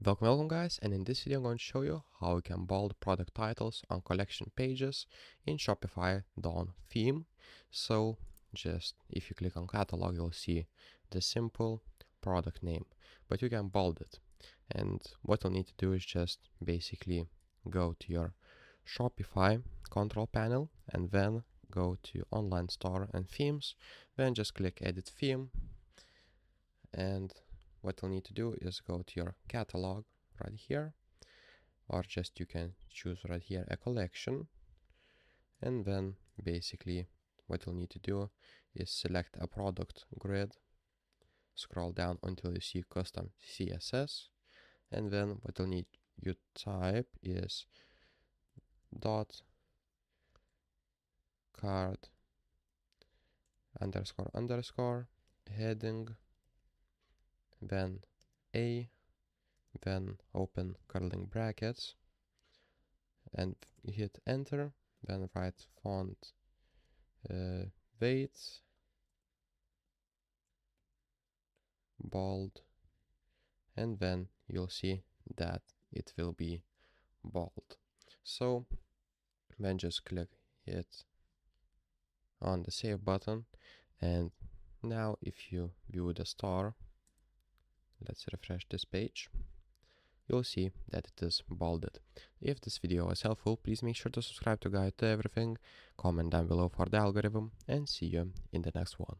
Welcome guys, and in this video I'm going to show you how you can bold product titles on collection pages in Shopify Dawn Theme. So just if you click on catalog, you'll see the simple product name, but you can bold it. And what you'll need to do is just basically go to your Shopify control panel and then go to online store and themes, then just click edit theme, and what you'll need to do is go to your catalog right here, or just you can choose right here a collection, and then basically what you'll need to do is select a product grid, scroll down until you see custom CSS, and then what you'll need you type is dot card underscore underscore heading, then a, then open curling brackets and hit enter, then write font weight bold, and then you'll see that it will be bold. So then just click hit on the save button, and now if you view the star, let's refresh this page, you'll see that it is bolded. If this video was helpful, please make sure to subscribe to Guide to Everything, comment down below for the algorithm, and see you in the next one.